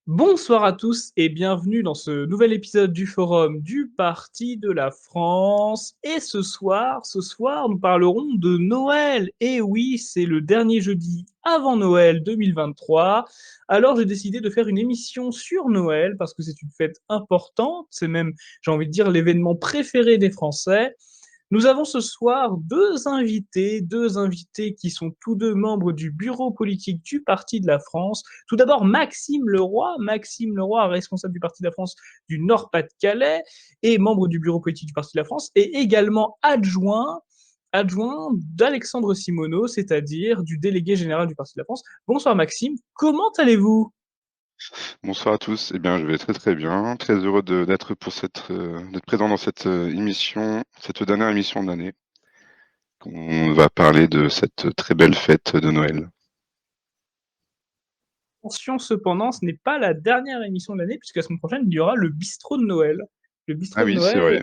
Bonsoir à tous et bienvenue dans ce nouvel épisode du Forum du Parti de la France. Et ce soir, nous parlerons de Noël. Et oui, c'est le dernier jeudi avant Noël 2023. Alors j'ai décidé de faire une émission sur Noël parce que c'est une fête importante. C'est même, j'ai envie de dire, l'événement préféré des Français. Nous avons ce soir deux invités qui sont tous deux membres du bureau politique du Parti de la France. Tout d'abord, Maxime Leroy, responsable du Parti de la France du Nord-Pas-de-Calais et membre du bureau politique du Parti de la France, et également adjoint d'Alexandre Simoneau, c'est-à-dire du délégué général du Parti de la France. Bonsoir Maxime, comment allez-vous? Bonsoir à tous. Eh bien, je vais très très bien. Très heureux d'être d'être présent dans cette émission, cette dernière émission de l'année. On va parler de cette très belle fête de Noël. Attention cependant, ce n'est pas la dernière émission de l'année, puisque la semaine prochaine, il y aura le bistrot de Noël. Le Ah bistrot de oui, c'est Noël, vrai.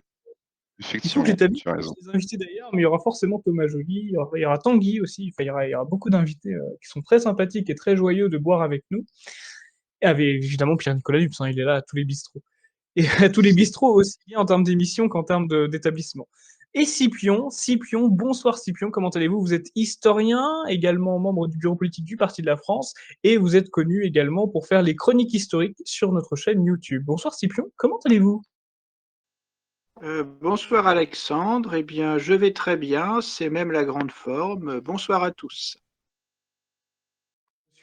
il faut que Effectivement, j'établisse tu as raison. les invités d'ailleurs, mais il y aura forcément Thomas Joly, il y aura Tanguy aussi, enfin, il y aura beaucoup d'invités qui sont très sympathiques et très joyeux de boire avec nous. Et avec évidemment Pierre-Nicolas Dupes, hein, il est là à tous les bistrots. Et à tous les bistrots aussi bien en termes d'émission qu'en termes d'établissement. Et Scipion, bonsoir Scipion, comment allez-vous? Vous êtes historien, également membre du bureau politique du Parti de la France, et vous êtes connu également pour faire les chroniques historiques sur notre chaîne YouTube. Bonsoir Scipion, comment allez-vous? Bonsoir Alexandre, eh bien je vais très bien, c'est même la grande forme. Bonsoir à tous.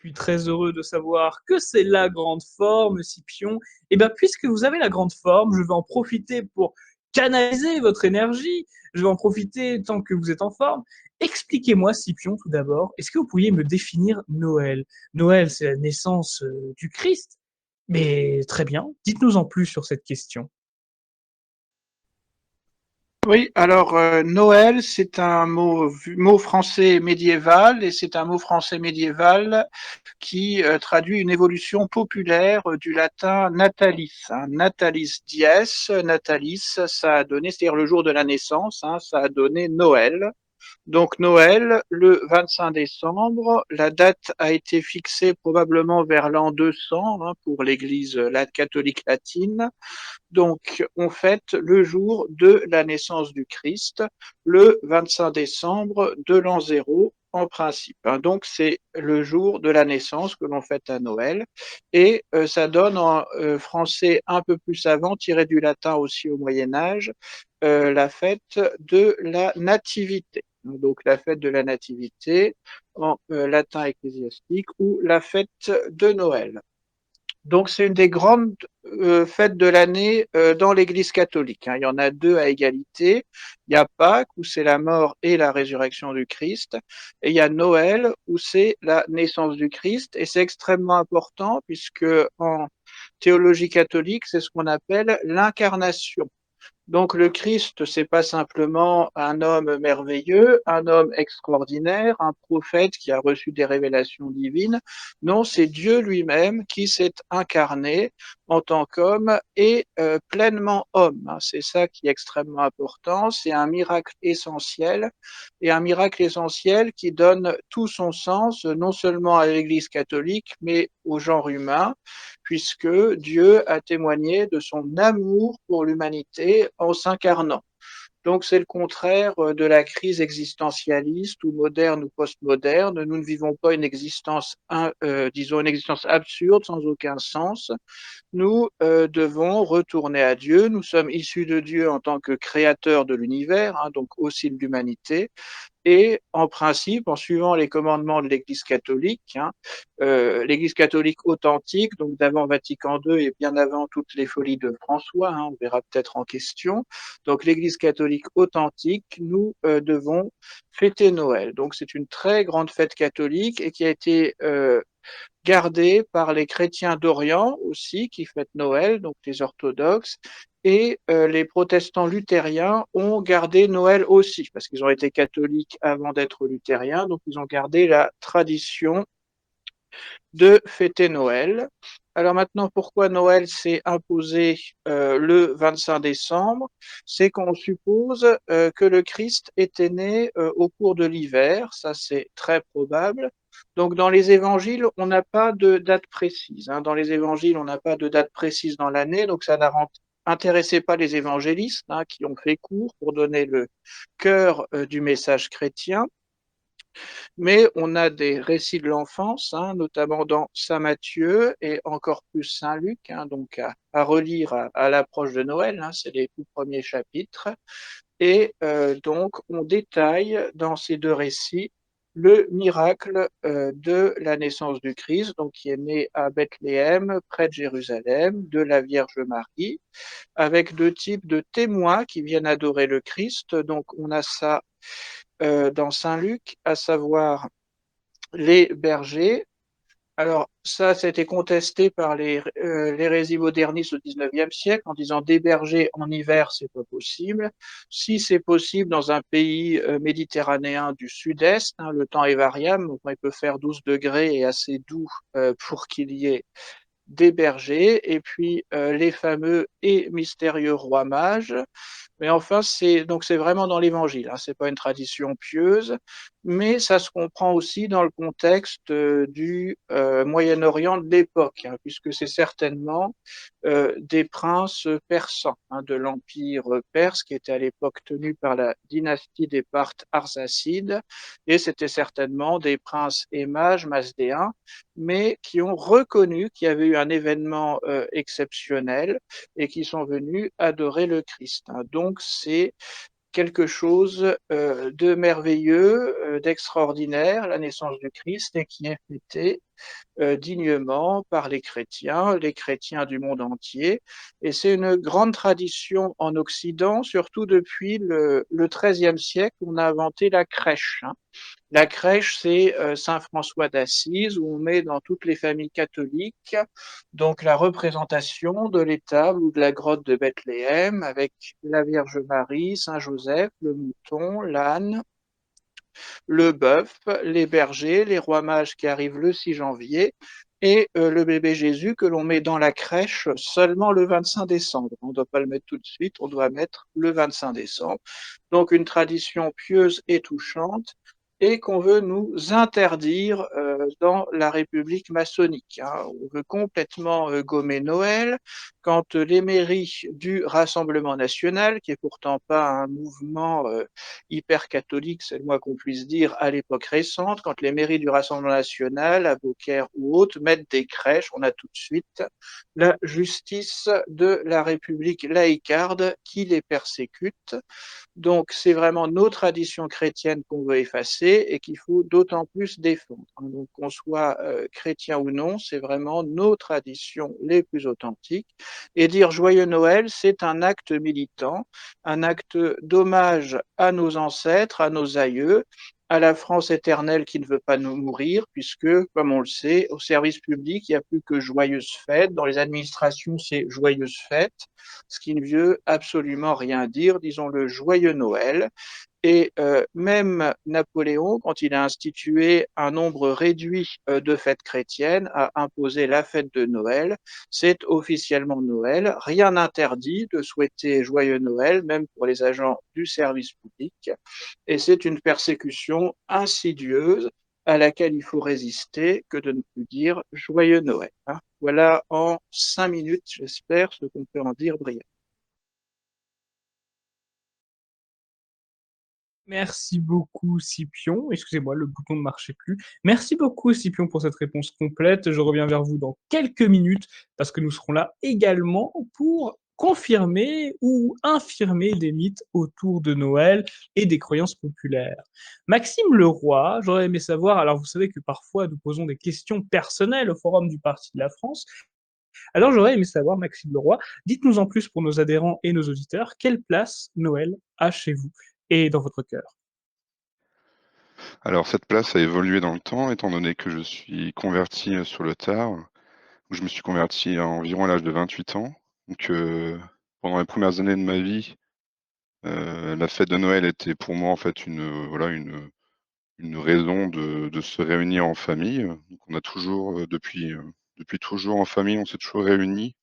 Je suis très heureux de savoir que c'est la grande forme, Scipion. Et bien, puisque vous avez la grande forme, je vais en profiter pour canaliser votre énergie. Je vais en profiter tant que vous êtes en forme. Expliquez-moi, Scipion, tout d'abord, est-ce que vous pourriez me définir Noël? Noël, c'est la naissance du Christ. Mais très bien, dites-nous en plus sur cette question. Oui, alors Noël, c'est un mot français médiéval et c'est un mot français médiéval qui traduit une évolution populaire du latin natalis. Hein. Natalis dies, natalis, ça a donné, c'est-à-dire le jour de la naissance, hein, ça a donné Noël. Donc Noël, le 25 décembre, la date a été fixée probablement vers l'an 200 hein, pour l'Église catholique latine. Donc on fête le jour de la naissance du Christ, le 25 décembre de l'an 0 en principe. Hein. Donc c'est le jour de la naissance que l'on fête à Noël et ça donne en français un peu plus savant, tiré du latin aussi au Moyen Âge, la fête de la nativité. Donc la fête de la nativité en latin ecclésiastique ou la fête de Noël. Donc c'est une des grandes fêtes de l'année dans l'Église catholique. Hein. Il y en a deux à égalité. Il y a Pâques où c'est la mort et la résurrection du Christ, et il y a Noël où c'est la naissance du Christ. Et c'est extrêmement important puisque en théologie catholique, c'est ce qu'on appelle l'incarnation. Donc le Christ, c'est pas simplement un homme merveilleux, un homme extraordinaire, un prophète qui a reçu des révélations divines. Non, c'est Dieu lui-même qui s'est incarné en tant qu'homme et pleinement homme. Hein. C'est ça qui est extrêmement important. C'est un miracle essentiel et un miracle essentiel qui donne tout son sens non seulement à l'Église catholique mais au genre humain puisque Dieu a témoigné de son amour pour l'humanité en s'incarnant. Donc c'est le contraire de la crise existentialiste ou moderne ou postmoderne. Nous ne vivons pas une existence, disons, une existence absurde sans aucun sens. Nous devons retourner à Dieu. Nous sommes issus de Dieu en tant que créateurs de l'univers, hein, donc aussi de l'humanité. Et en principe, en suivant les commandements de l'Église catholique, hein, l'Église catholique authentique, donc d'avant Vatican II et bien avant toutes les folies de François, hein, on verra peut-être en question. Donc l'Église catholique authentique, nous devons fêter Noël. Donc c'est une très grande fête catholique et qui a été gardée par les chrétiens d'Orient aussi, qui fêtent Noël, donc les orthodoxes, et les protestants luthériens ont gardé Noël aussi, parce qu'ils ont été catholiques avant d'être luthériens, donc ils ont gardé la tradition de fêter Noël. Alors maintenant, pourquoi Noël s'est imposé le 25 décembre? C'est qu'on suppose que le Christ était né au cours de l'hiver, ça c'est très probable, Donc dans les évangiles, on n'a pas de date précise, hein. Dans les évangiles, on n'a pas de date précise dans l'année, donc ça n'a intéressé pas les évangélistes, hein, qui ont fait court pour donner le cœur du message chrétien. Mais on a des récits de l'enfance, hein, notamment dans Saint Matthieu et encore plus Saint Luc, hein, donc à relire à l'approche de Noël, hein, c'est les tout premiers chapitres. Et donc on détaille dans ces deux récits le miracle de la naissance du Christ, donc qui est né à Bethléem, près de Jérusalem, de la Vierge Marie, avec deux types de témoins qui viennent adorer le Christ. Donc on a ça dans Saint Luc, à savoir les bergers. Alors ça a été contesté par l'hérésie moderniste au XIXe siècle en disant des bergers en hiver, c'est pas possible. Si c'est possible dans un pays méditerranéen du sud-est, hein, le temps est variable, donc il peut faire 12 degrés et assez doux pour qu'il y ait des bergers, et puis les fameux et mystérieux rois mages. Mais enfin, c'est vraiment dans l'Évangile, hein, c'est pas une tradition pieuse, mais ça se comprend aussi dans le contexte du Moyen-Orient de l'époque, hein, puisque c'est certainement des princes persans, hein, de l'Empire perse qui était à l'époque tenu par la dynastie des Parthes arsacides, et c'était certainement des princes et mages mazdéens, mais qui ont reconnu qu'il y avait eu un événement exceptionnel et qui sont venus adorer le Christ, hein. Donc c'est quelque chose de merveilleux, d'extraordinaire, la naissance du Christ, et qui est fêté dignement par les chrétiens du monde entier. Et c'est une grande tradition en Occident, surtout depuis le XIIIe siècle, on a inventé la crèche, hein. La crèche, c'est Saint François d'Assise, où on met dans toutes les familles catholiques donc la représentation de l'étable ou de la grotte de Bethléem avec la Vierge Marie, Saint Joseph, le mouton, l'âne, le bœuf, les bergers, les rois mages qui arrivent le 6 janvier, et le bébé Jésus que l'on met dans la crèche seulement le 25 décembre. On ne doit pas le mettre tout de suite, on doit mettre le 25 décembre. Donc une tradition pieuse et touchante, et qu'on veut nous interdire dans la République maçonnique, hein. On veut complètement gommer Noël, quand les mairies du Rassemblement national, qui est pourtant pas un mouvement hyper catholique, c'est le moins qu'on puisse dire, à l'époque récente, quand les mairies du Rassemblement national, à Beaucaire ou autres, mettent des crèches, on a tout de suite la justice de la République laïcarde qui les persécute. Donc, c'est vraiment nos traditions chrétiennes qu'on veut effacer et qu'il faut d'autant plus défendre, hein. Donc, qu'on soit chrétien ou non, c'est vraiment nos traditions les plus authentiques. Et dire joyeux Noël, c'est un acte militant, un acte d'hommage à nos ancêtres, à nos aïeux, à la France éternelle qui ne veut pas nous mourir, puisque, comme on le sait, au service public, il n'y a plus que joyeuses fêtes. Dans les administrations, c'est joyeuses fêtes, ce qui ne veut absolument rien dire. Disons le joyeux Noël. Et même Napoléon, quand il a institué un nombre réduit de fêtes chrétiennes, a imposé la fête de Noël. C'est officiellement Noël. Rien n'interdit de souhaiter joyeux Noël, même pour les agents du service public. Et c'est une persécution insidieuse à laquelle il faut résister que de ne plus dire joyeux Noël, hein. Voilà en 5 minutes, j'espère, ce qu'on peut en dire brièvement. Merci beaucoup Scipion. Excusez-moi, le bouton ne marchait plus. Merci beaucoup Scipion pour cette réponse complète. Je reviens vers vous dans quelques minutes parce que nous serons là également pour confirmer ou infirmer des mythes autour de Noël et des croyances populaires. Maxime Leroy, j'aurais aimé savoir, alors vous savez que parfois nous posons des questions personnelles au Forum du Parti de la France, alors j'aurais aimé savoir, Maxime Leroy, dites-nous en plus pour nos adhérents et nos auditeurs, quelle place Noël a chez vous et dans votre cœur? Alors cette place a évolué dans le temps, étant donné que je suis converti, sur le tard, où je me suis converti à environ à l'âge de 28 ans. Donc, pendant les premières années de ma vie, la fête de Noël était pour moi en fait voilà une raison de se réunir en famille. Donc on a toujours, depuis toujours en famille, on s'est toujours réunis.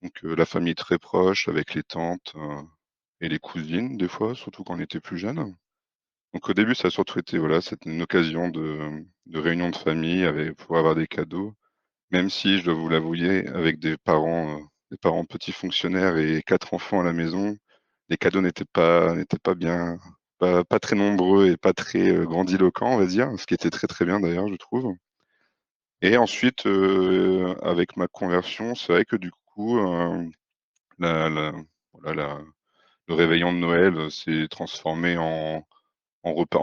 Donc, la famille très proche avec les tantes, et les cousines des fois, surtout quand on était plus jeunes. Donc au début, ça a surtout été, voilà, c'était une occasion de réunion de famille pour avoir des cadeaux, même si je dois vous l'avouer, avec des parents petits fonctionnaires et 4 enfants à la maison, les cadeaux n'étaient pas bien, pas très nombreux et pas très grandiloquents, on va dire, ce qui était très très bien d'ailleurs, je trouve. Et ensuite, avec ma conversion, c'est vrai que du coup, la, la- voilà, le réveillon de Noël s'est transformé en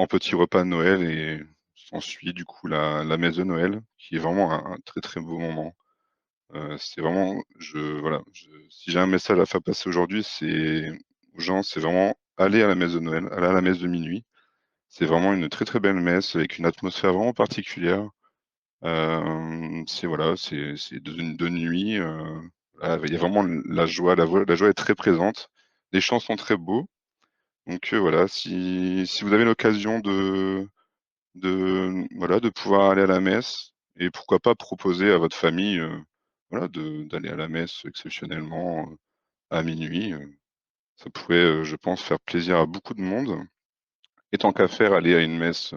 petit repas de Noël et s'ensuit du coup la messe de Noël, qui est vraiment un très très beau moment. C'est vraiment, si j'ai un message à faire passer aujourd'hui, c'est aux gens, c'est vraiment aller à la messe de Noël, aller à la messe de minuit. C'est vraiment une très très belle messe avec une atmosphère vraiment particulière. C'est voilà, c'est de nuit. Voilà, il y a vraiment la joie, la joie est très présente. Les chants sont très beaux. Donc voilà, si vous avez l'occasion voilà, de pouvoir aller à la messe et pourquoi pas proposer à votre famille, voilà, d'aller à la messe exceptionnellement, à minuit, ça pourrait, je pense, faire plaisir à beaucoup de monde et tant qu'à faire, aller à une messe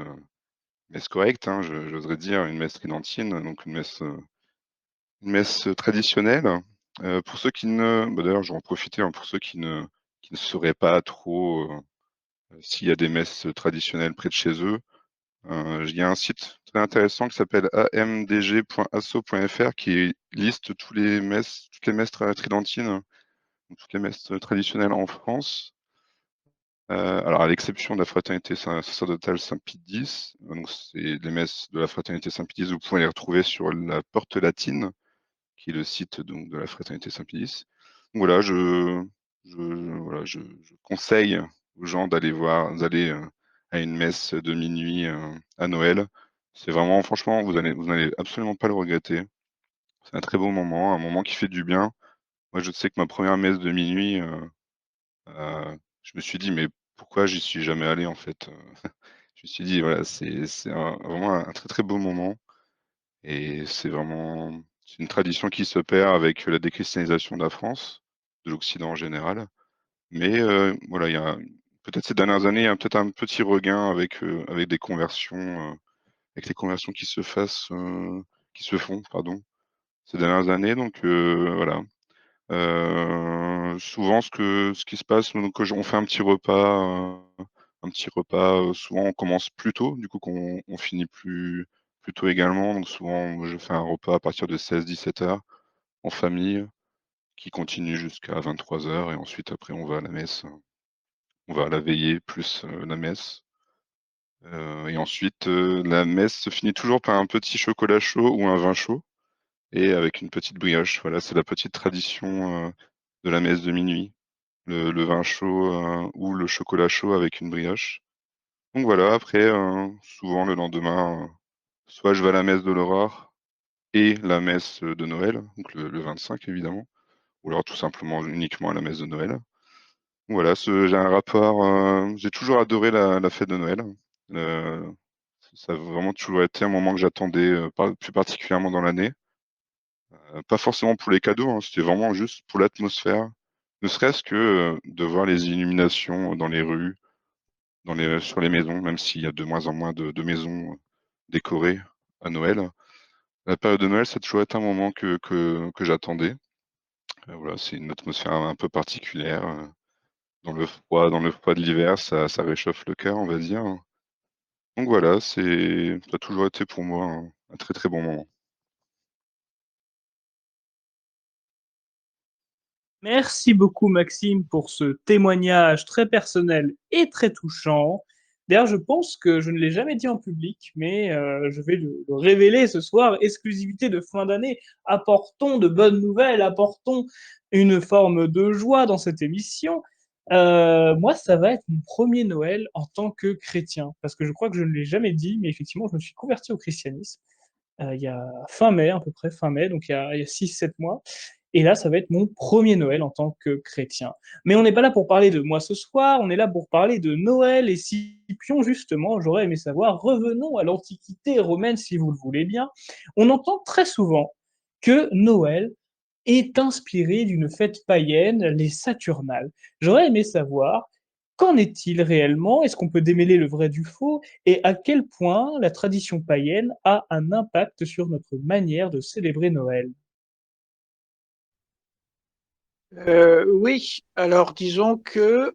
correcte, hein, j'oserais dire, une messe tridentine, donc une messe traditionnelle. Pour ceux qui ne bah, d'ailleurs, je vais en profiter, hein, pour ceux qui ne sauraient pas trop, s'il y a des messes traditionnelles près de chez eux. Il y a un site très intéressant qui s'appelle amdg.asso.fr qui liste toutes les messes tridentines, toutes les messes traditionnelles en France. Alors à l'exception de la fraternité sacerdotale Saint-Pie X, donc c'est les messes de la fraternité Saint-Pie X, vous pouvez les retrouver sur la Porte Latine, qui est le site donc de la fraternité Saint-Pie X. Donc voilà, je conseille aux gens d'aller à une messe de minuit à Noël. C'est vraiment, franchement, vous n'allez absolument pas le regretter. C'est un très beau moment, un moment qui fait du bien. Moi, je sais que ma première messe de minuit, je me suis dit, mais pourquoi j'y suis jamais allé en fait? Je me suis dit, voilà, vraiment un très très beau moment. Et c'est une tradition qui se perd avec la déchristianisation de la France, de l'Occident en général. Mais voilà, il y a peut-être ces dernières années, il y a peut-être un petit regain avec des conversions, avec les conversions qui se font, pardon, ces dernières années. Donc voilà. Souvent, ce qui se passe, donc on fait un petit repas. Souvent, on commence plus tôt, du coup, qu'on on finit plus tôt également. Donc souvent, je fais un repas à partir de 16-17 heures en famille, qui continue jusqu'à 23 heures et ensuite après on va à la messe. On va à la veillée plus, la messe. Et ensuite, la messe se finit toujours par un petit chocolat chaud ou un vin chaud et avec une petite brioche. Voilà, c'est la petite tradition, de la messe de minuit. Le vin chaud, ou le chocolat chaud avec une brioche. Donc voilà, après, souvent le lendemain, soit je vais à la messe de l'Aurore et la messe, de Noël, donc le 25 évidemment, ou alors tout simplement uniquement à la messe de Noël. Voilà, j'ai un rapport, j'ai toujours adoré la fête de Noël. Heu, Ça a vraiment toujours été un moment que j'attendais, plus particulièrement dans l'année. Pas forcément pour les cadeaux, hein, c'était vraiment juste pour l'atmosphère. Ne serait-ce que, de voir les illuminations dans les rues, sur les maisons, même s'il y a de moins en moins de maisons, décorées à Noël. La période de Noël, ça a toujours été un moment que j'attendais. Voilà, c'est une atmosphère un peu particulière, dans le froid de l'hiver, ça réchauffe le cœur, on va dire. Donc voilà, ça a toujours été pour moi un très, très bon moment. Merci beaucoup Maxime pour ce témoignage très personnel et très touchant. D'ailleurs, je pense que je ne l'ai jamais dit en public, mais je vais le révéler ce soir, exclusivité de fin d'année. Apportons de bonnes nouvelles, apportons une forme de joie dans cette émission. Moi, ça va être mon premier Noël en tant que chrétien, parce que je crois que je ne l'ai jamais dit, mais effectivement, je me suis converti au christianisme il y a fin mai, à peu près fin mai, donc il y a 6-7 mois. Et là, ça va être mon premier Noël en tant que chrétien. Mais on n'est pas là pour parler de moi ce soir, on est là pour parler de Noël et Scipion, justement. J'aurais aimé savoir, revenons à l'Antiquité romaine, si vous le voulez bien. On entend très souvent que Noël est inspiré d'une fête païenne, les Saturnales. J'aurais aimé savoir Qu'en est-il réellement? Est-ce qu'on peut démêler le vrai du faux? Et à quel point la tradition païenne a un impact sur notre manière de célébrer Noël? Oui, alors disons que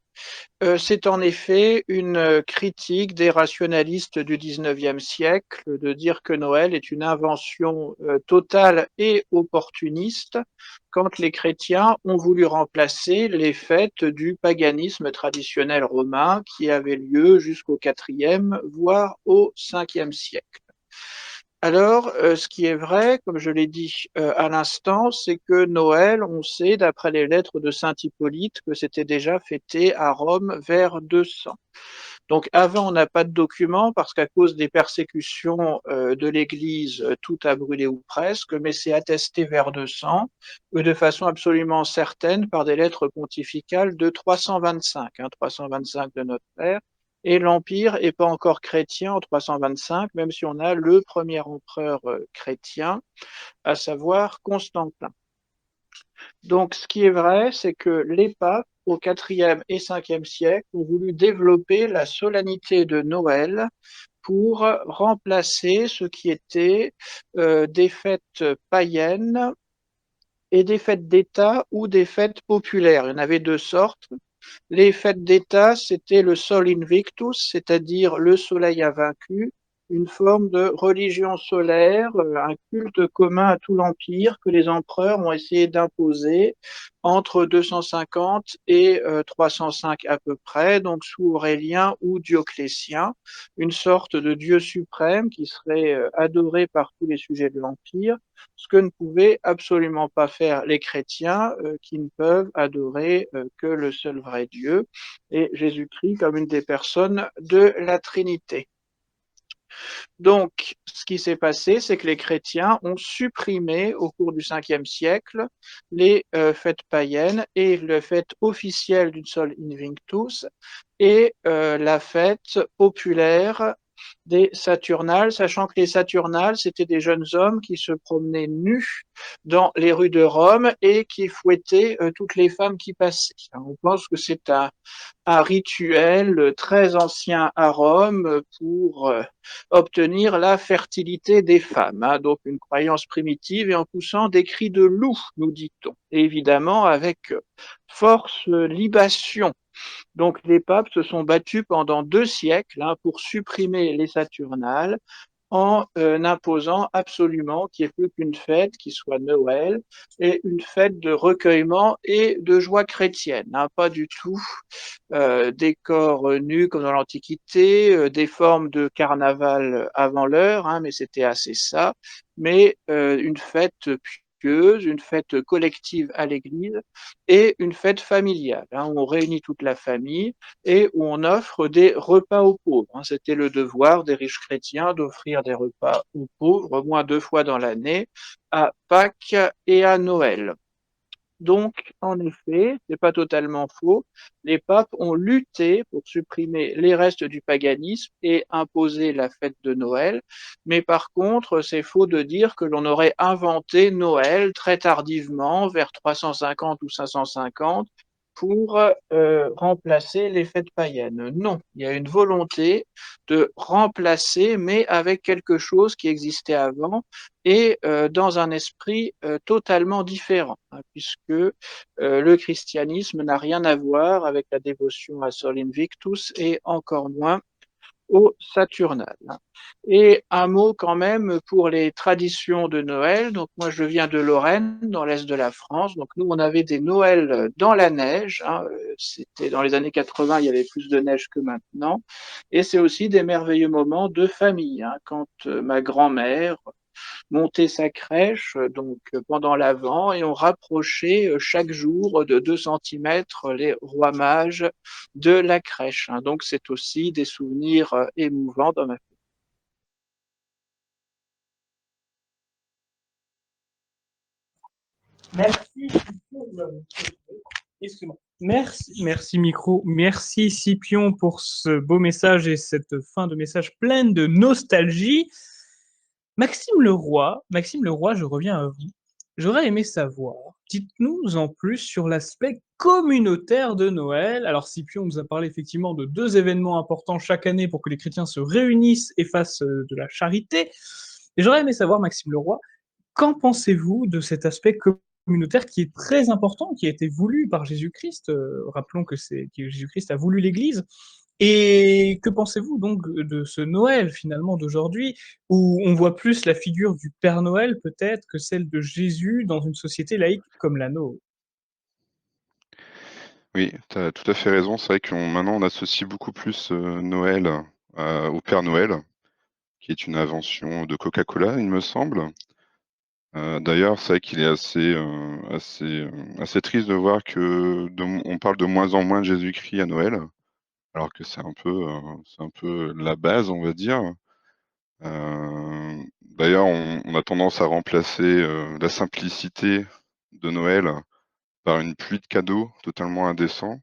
c'est en effet une critique des rationalistes du 19e siècle de dire que Noël est une invention totale et opportuniste quand les chrétiens ont voulu remplacer les fêtes du paganisme traditionnel romain qui avait lieu jusqu'au IVe, voire au Ve siècle. Alors, ce qui est vrai, comme je l'ai dit, à l'instant, c'est que Noël, on sait d'après les lettres de saint Hippolyte que c'était déjà fêté à Rome vers 200. Donc avant, on n'a pas de documents parce qu'à cause des persécutions, de l'Église, tout a brûlé ou presque, mais c'est attesté vers 200, de façon absolument certaine par des lettres pontificales de 325, 325 de notre ère, et l'Empire est pas encore chrétien en 325, même si on a le premier empereur, chrétien, à savoir Constantin. Donc, ce qui est vrai, c'est que les papes, au IVe et Ve siècle, ont voulu développer la solennité de Noël pour remplacer ce qui était des fêtes païennes et des fêtes d'État ou des fêtes populaires. Il y en avait deux sortes. Les fêtes d'État, c'était le Sol Invictus, c'est-à-dire le soleil invaincu, une forme de religion solaire, un culte commun à tout l'Empire que les empereurs ont essayé d'imposer entre 250 et 305 à peu près, donc sous Aurélien ou Dioclétien, une sorte de dieu suprême qui serait adoré par tous les sujets de l'Empire, ce que ne pouvaient absolument pas faire les chrétiens qui ne peuvent adorer que le seul vrai Dieu et Jésus-Christ comme une des personnes de la Trinité. Donc, ce qui s'est passé, c'est que les chrétiens ont supprimé au cours du Ve siècle les fêtes païennes et la fête officielle du Sol Invictus et la fête populaire des Saturnales, sachant que les Saturnales, c'était des jeunes hommes qui se promenaient nus dans les rues de Rome et qui fouettaient toutes les femmes qui passaient. On pense que c'est un rituel très ancien à Rome pour obtenir la fertilité des femmes. Hein, donc une croyance primitive et en poussant des cris de loup, nous dit-on. Et évidemment avec force libation. Donc les papes se sont battus pendant 2 siècles pour supprimer les Saturnales en imposant absolument qu'il n'y ait plus qu'une fête qui soit Noël et une fête de recueillement et de joie chrétienne, hein, pas du tout des corps nus comme dans l'Antiquité, des formes de carnaval avant l'heure, hein, mais c'était assez ça, mais une fête pieuse, une fête collective à l'église et une fête familiale, hein, où on réunit toute la famille et où on offre des repas aux pauvres. Hein. C'était le devoir des riches chrétiens d'offrir des repas aux pauvres au moins 2 fois dans l'année, à Pâques et à Noël. Donc, en effet, c'est pas totalement faux. Les papes ont lutté pour supprimer les restes du paganisme et imposer la fête de Noël. Mais par contre, c'est faux de dire que l'on aurait inventé Noël très tardivement, vers 350 ou 550, pour remplacer les fêtes païennes. Non, il y a une volonté de remplacer, mais avec quelque chose qui existait avant et dans un esprit totalement différent, hein, puisque le christianisme n'a rien à voir avec la dévotion à Sol Invictus et encore moins au Saturnal. Et un mot quand même pour les traditions de Noël. Donc moi je viens de Lorraine, dans l'est de la France. Donc nous on avait des Noëls dans la neige. Hein. C'était dans les années 80, il y avait plus de neige que maintenant. Et c'est aussi des merveilleux moments de famille. Hein, quand ma grand-mère monter sa crèche donc pendant l'Avent et on rapprochait chaque jour de 2 centimètres les rois mages de la crèche. Hein. Donc c'est aussi des souvenirs émouvants dans ma famille. Merci. Excuse-moi. Merci micro, merci Scipion pour ce beau message et cette fin de message pleine de nostalgie. Maxime Leroy, je reviens à vous. J'aurais aimé savoir, dites-nous en plus sur l'aspect communautaire de Noël. Alors Scipion nous a parlé effectivement de 2 événements importants chaque année pour que les chrétiens se réunissent et fassent, de la charité. Et j'aurais aimé savoir, Maxime Leroy, qu'en pensez-vous de cet aspect communautaire qui est très important, qui a été voulu par Jésus-Christ? Rappelons que Jésus-Christ a voulu l'Église. Et que pensez-vous donc de ce Noël finalement d'aujourd'hui, où on voit plus la figure du Père Noël peut-être que celle de Jésus dans une société laïque comme la nôtre? Oui, tu as tout à fait raison. C'est vrai qu'on maintenant on associe beaucoup plus, Noël, au Père Noël, qui est une invention de Coca-Cola, il me semble. D'ailleurs, c'est vrai qu'il est assez triste de voir que on parle de moins en moins de Jésus-Christ à Noël, alors que c'est un peu la base, on va dire. D'ailleurs, on a tendance à remplacer, la simplicité de Noël par une pluie de cadeaux totalement indécents.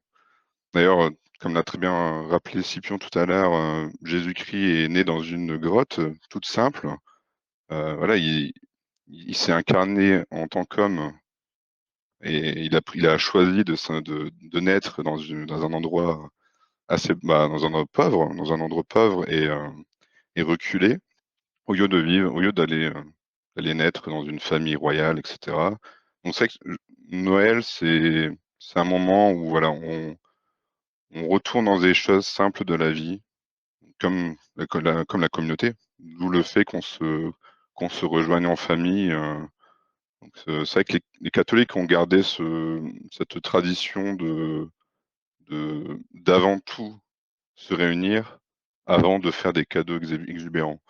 D'ailleurs, comme l'a très bien rappelé Scipion tout à l'heure, Jésus-Christ est né dans une grotte, toute simple. Voilà, il s'est incarné en tant qu'homme et il a choisi de naître dans un endroit dans un endroit pauvre et reculé, au lieu d'aller naître dans une famille royale et cetera. Donc c'est vrai que Noël, c'est un moment où voilà, on retourne dans des choses simples de la vie, comme la communauté. D'où le fait qu'on se rejoigne en famille, donc c'est vrai que les catholiques ont gardé cette tradition d'avant tout se réunir avant de faire des cadeaux exubérants.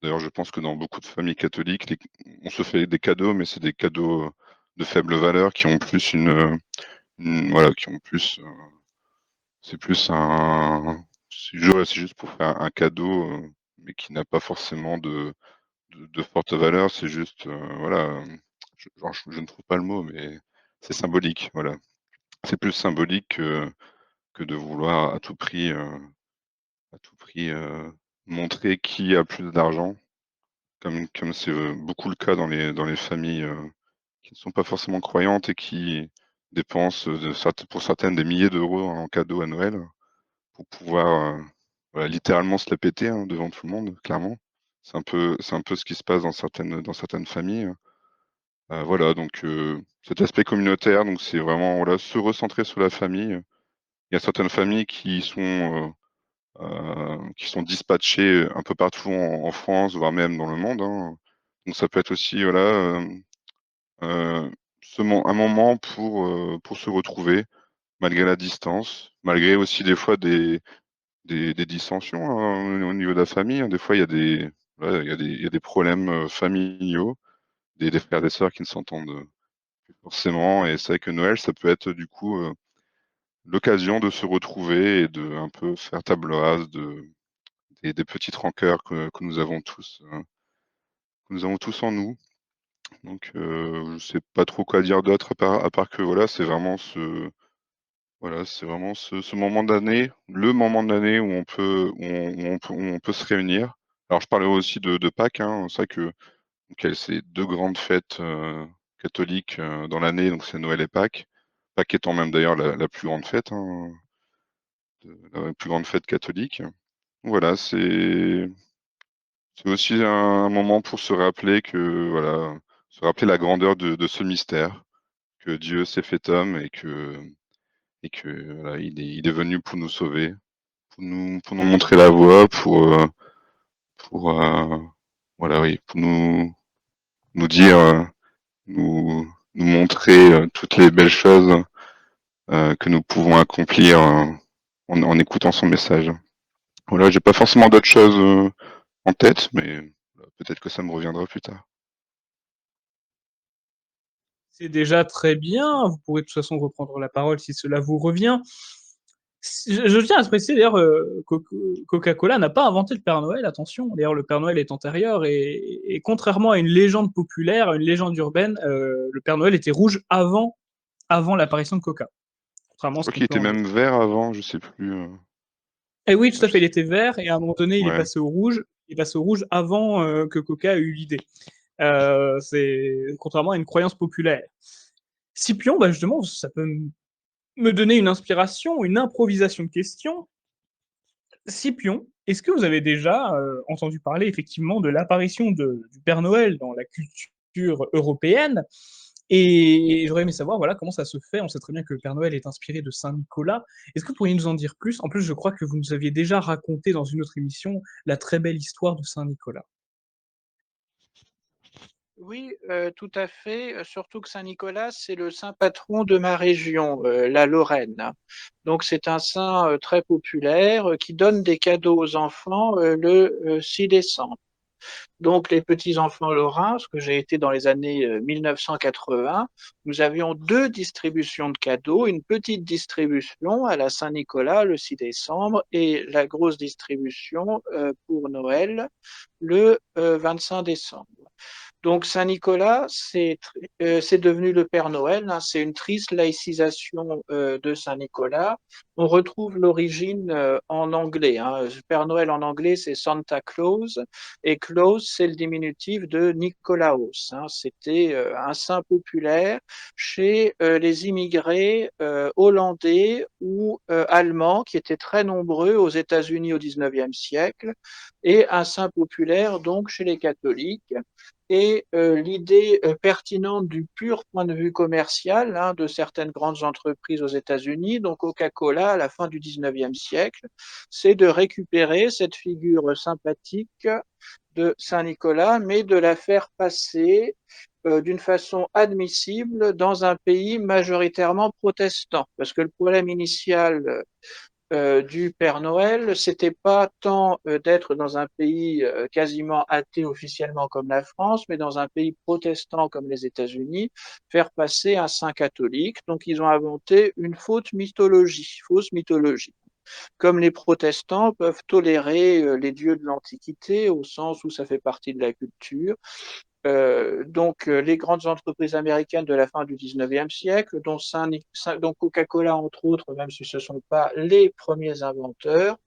D'ailleurs, je pense que dans beaucoup de familles catholiques, on se fait des cadeaux, mais c'est des cadeaux, de faible valeur qui ont plus voilà, qui ont plus, c'est plus un c'est juste pour faire un cadeau, mais qui n'a pas forcément de forte valeur. C'est juste, voilà, je ne trouve pas le mot, mais c'est symbolique, voilà. C'est plus symbolique que de vouloir à tout prix, montrer qui a plus d'argent, comme c'est, beaucoup le cas dans les familles, qui ne sont pas forcément croyantes et qui dépensent, pour certaines des milliers d'euros en cadeaux à Noël pour pouvoir, voilà, littéralement se la péter, hein, devant tout le monde, clairement. C'est un peu ce qui se passe dans certaines familles. Voilà, donc cet aspect communautaire, donc c'est vraiment, voilà, se recentrer sur la famille. Il y a certaines familles qui sont dispatchées un peu partout en France, voire même dans le monde, hein. Donc ça peut être aussi, voilà, un moment pour se retrouver malgré la distance, malgré aussi des fois des dissensions, hein, au niveau de la famille, hein. Des fois, il y a des voilà, il y a des problèmes, familiaux, des frères, des sœurs qui ne s'entendent, plus forcément, et c'est vrai que Noël, ça peut être du coup, l'occasion de se retrouver et de un peu faire table rase des petites rancœurs que nous avons tous en nous. Donc je sais pas trop quoi dire d'autre à part que voilà, c'est vraiment ce moment d'année, le moment de l'année où on peut se réunir. Alors je parlerai aussi de Pâques, hein. C'est vrai que donc il y a ces 2 grandes fêtes, catholiques, dans l'année, donc c'est Noël et Pâques. Pâques étant même d'ailleurs la plus grande fête, hein, la plus grande fête catholique. Voilà, c'est aussi un moment pour se rappeler que voilà, se rappeler la grandeur de ce mystère, que Dieu s'est fait homme et que voilà, il est venu pour nous sauver, pour nous montrer la voie, pour voilà, oui, pour nous dire, nous montrer, toutes les belles choses, que nous pouvons accomplir, en écoutant son message. Voilà, j'ai pas forcément d'autres choses, en tête, mais peut-être que ça me reviendra plus tard. C'est déjà très bien, vous pourrez de toute façon reprendre la parole si cela vous revient. Je tiens à préciser d'ailleurs, Coca-Cola n'a pas inventé le Père Noël, attention. D'ailleurs, le Père Noël est antérieur et contrairement à une légende populaire, à une légende urbaine, le Père Noël était rouge avant l'apparition de Coca, Je contrairement à ce crois qu'on qu'il peut était en dire. même vert avant, je sais plus, Et oui, tout à je fait, il sais était vert et à un moment donné, il est ouais. passé au rouge. Il est passé au rouge avant, que Coca ait eu l'idée. C'est contrairement à une croyance populaire. Scipion, bah, justement, ça peut me donner une inspiration, une improvisation de questions. Scipion, est-ce que vous avez déjà entendu parler effectivement de l'apparition du Père Noël dans la culture européenne? Et j'aurais aimé savoir, voilà, comment ça se fait. On sait très bien que le Père Noël est inspiré de Saint Nicolas. Est-ce que vous pourriez nous en dire plus? En plus, je crois que vous nous aviez déjà raconté dans une autre émission la très belle histoire de Saint Nicolas. Oui, tout à fait, surtout que Saint-Nicolas, c'est le saint patron de ma région, la Lorraine. Donc c'est un saint, très populaire, qui donne des cadeaux aux enfants, le, 6 décembre. Donc les petits enfants lorrains, parce que j'ai été dans les années 1980, nous avions deux distributions de cadeaux, une petite distribution à la Saint-Nicolas le 6 décembre et la grosse distribution pour Noël le 25 décembre. Donc Saint-Nicolas, c'est devenu le Père Noël, hein, c'est une triste laïcisation de Saint-Nicolas. On retrouve l'origine en anglais. Hein. Père Noël en anglais, c'est Santa Claus, et Claus, c'est le diminutif de Nicolaos. Hein. C'était un saint populaire chez les immigrés hollandais ou allemands qui étaient très nombreux aux États-Unis au XIXe siècle, et un saint populaire donc chez les catholiques. Et l'idée pertinente du pur point de vue commercial, hein, de certaines grandes entreprises aux États-Unis, donc Coca-Cola à la fin du XIXe siècle, c'est de récupérer cette figure sympathique de Saint-Nicolas, mais de la faire passer d'une façon admissible dans un pays majoritairement protestant. Parce que le problème initial du Père Noël, c'était pas tant d'être dans un pays quasiment athée officiellement comme la France, mais dans un pays protestant comme les États-Unis, faire passer un saint catholique. Donc ils ont inventé une fausse mythologie. Comme les protestants peuvent tolérer les dieux de l'Antiquité, au sens où ça fait partie de la culture, donc les grandes entreprises américaines de la fin du XIXe siècle, dont Coca-Cola entre autres, même si ce ne sont pas les premiers inventeurs,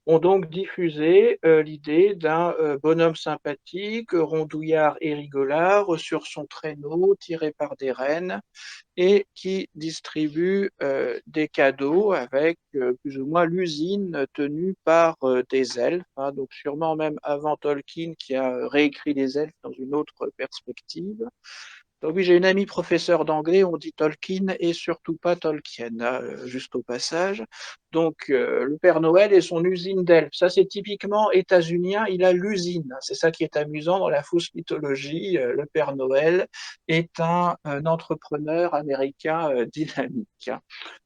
ont donc diffusé l'idée d'un bonhomme sympathique, rondouillard et rigolard, sur son traîneau, tiré par des rennes, et qui distribue des cadeaux avec plus ou moins l'usine tenue par des elfes, hein, donc sûrement même avant Tolkien qui a réécrit les elfes dans une autre perspective. Donc oui, j'ai une amie professeure d'anglais, on dit Tolkien et surtout pas Tolkien, hein, juste au passage. Donc le Père Noël et son usine d'elfes, ça c'est typiquement états-unien, il a l'usine. C'est ça qui est amusant dans la fausse mythologie. Le Père Noël est un entrepreneur américain dynamique.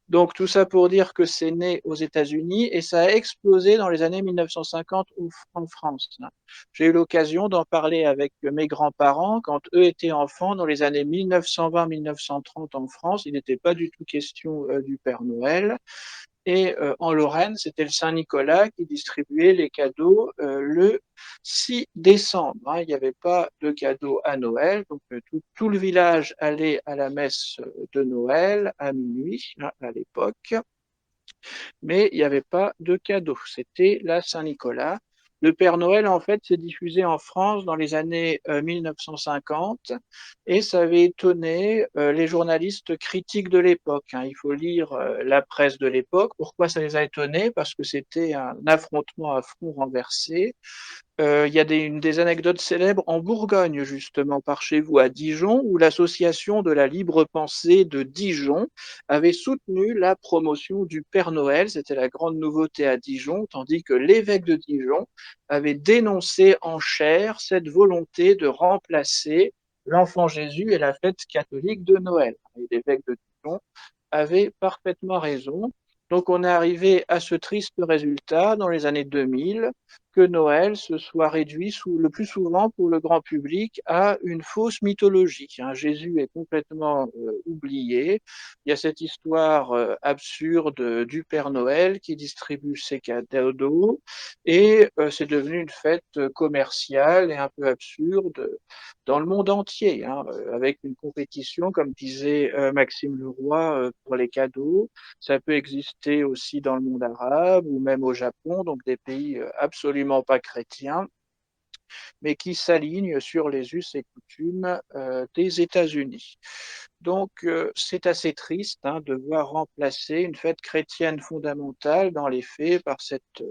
Donc tout ça pour dire que c'est né aux États-Unis et ça a explosé dans les années 1950 en France. J'ai eu l'occasion d'en parler avec mes grands-parents quand eux étaient enfants dans les années 1920-1930 en France. Il n'était pas du tout question du Père Noël. Et en Lorraine, c'était le Saint-Nicolas qui distribuait les cadeaux le 6 décembre. Hein. Il n'y avait pas de cadeaux à Noël, donc tout le village allait à la messe de Noël à minuit, hein, à l'époque, mais il n'y avait pas de cadeaux. C'était la Saint-Nicolas. Le Père Noël, en fait, s'est diffusé en France dans les années 1950 et ça avait étonné les journalistes critiques de l'époque. Hein. Il faut lire la presse de l'époque. Pourquoi ça les a étonnés? Parce que c'était un affrontement à front renversé. Il y a des anecdotes célèbres en Bourgogne, justement, par chez vous, à Dijon, où l'association de la libre pensée de Dijon avait soutenu la promotion du Père Noël. C'était la grande nouveauté à Dijon, tandis que l'évêque de Dijon avait dénoncé en chair cette volonté de remplacer l'enfant Jésus et la fête catholique de Noël. Et l'évêque de Dijon avait parfaitement raison. Donc on est arrivé à ce triste résultat dans les années 2000, que Noël se soit réduit le plus souvent pour le grand public à une fausse mythologie. Hein. Jésus est complètement oublié. Il y a cette histoire absurde du Père Noël qui distribue ses cadeaux et c'est devenu une fête commerciale et un peu absurde dans le monde entier, hein, avec une compétition, comme disait Maxime Leroy, pour les cadeaux. Ça peut exister aussi dans le monde arabe ou même au Japon, donc des pays absolument pas chrétiens. mais qui s'aligne sur les us et coutumes des États-Unis. Donc, c'est assez triste de voir remplacer une fête chrétienne fondamentale dans les faits par cette